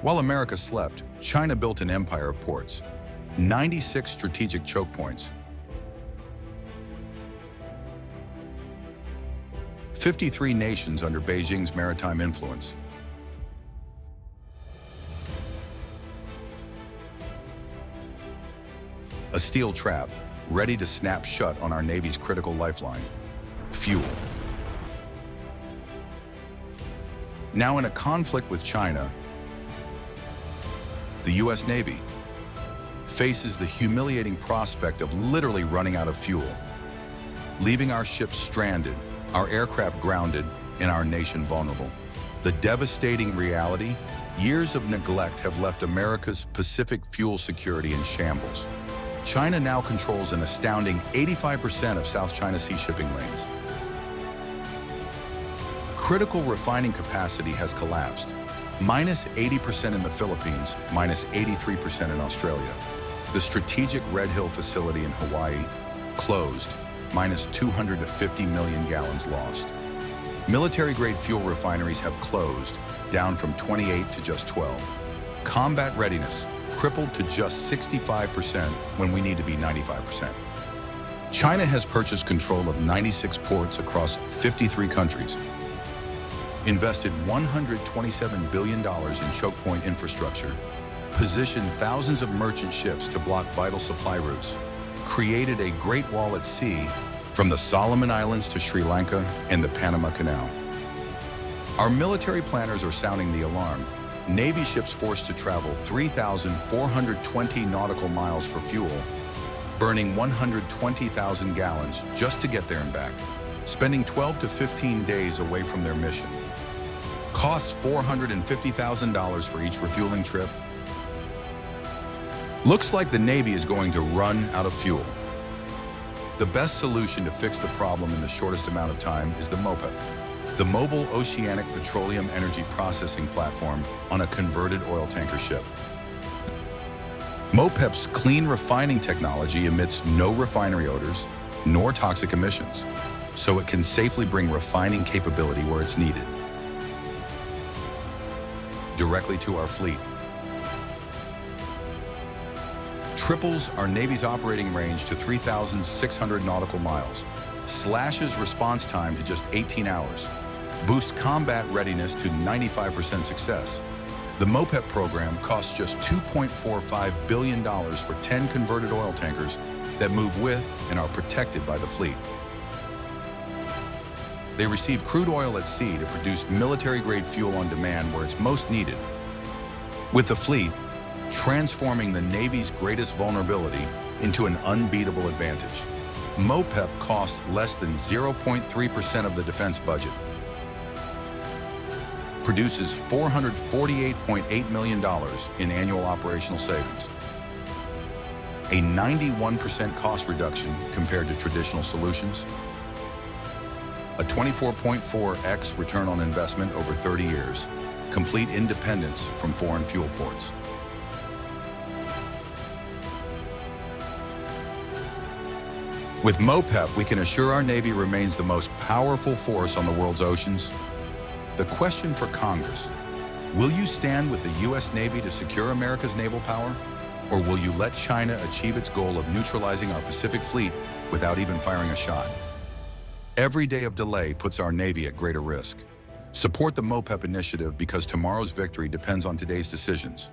While America slept, China built an empire of ports, 96 strategic choke points, 53 nations under Beijing's maritime influence. A steel trap, ready to snap shut on our Navy's critical lifeline: fuel. Now in a conflict with China, the U.S. Navy faces the humiliating prospect of literally running out of fuel, leaving our ships stranded, our aircraft grounded, and our nation vulnerable. The devastating reality: years of neglect have left America's Pacific fuel security in shambles. China now controls an astounding 85% of South China Sea shipping lanes. Critical refining capacity has collapsed, minus 80% in the Philippines, minus 83% in Australia. The strategic Red Hill facility in Hawaii closed, minus 250 million gallons lost. Military-grade fuel refineries have closed, down from 28 to just 12. Combat readiness crippled to just 65% when we need to be 95%. China has purchased control of 96 ports across 53 countries, invested $127 billion in choke point infrastructure, positioned thousands of merchant ships to block vital supply routes, created a Great Wall at sea from the Solomon Islands to Sri Lanka and the Panama Canal. Our military planners are sounding the alarm. Navy ships forced to travel 3,420 nautical miles for fuel, burning 120,000 gallons just to get there and back, spending 12 to 15 days away from their mission. Costs $450,000 for each refueling trip. Looks like the Navy is going to run out of fuel. The best solution to fix the problem in the shortest amount of time is the MOPEP, the Mobile Oceanic Petroleum Energy Processing Platform on a converted oil tanker ship. MOPEP's clean refining technology emits no refinery odors nor toxic emissions, so it can safely bring refining capability where it's needed, directly to our fleet. Triples our Navy's operating range to 3,600 nautical miles, slashes response time to just 18 hours, boosts combat readiness to 95% success. The MOPEP program costs just $2.45 billion for 10 converted oil tankers that move with and are protected by the fleet. They receive crude oil at sea to produce military-grade fuel on demand where it's most needed. With the fleet, transforming the Navy's greatest vulnerability into an unbeatable advantage. MOPEP costs less than 0.3% of the defense budget, produces $448.8 million in annual operational savings, a 91% cost reduction compared to traditional solutions, a 24.4x return on investment over 30 years, complete independence from foreign fuel ports. With MOPEP, we can assure our Navy remains the most powerful force on the world's oceans. The question for Congress: will you stand with the U.S. Navy to secure America's naval power? Or will you let China achieve its goal of neutralizing our Pacific fleet without even firing a shot? Every day of delay puts our Navy at greater risk. Support the MOPEP initiative because tomorrow's victory depends on today's decisions.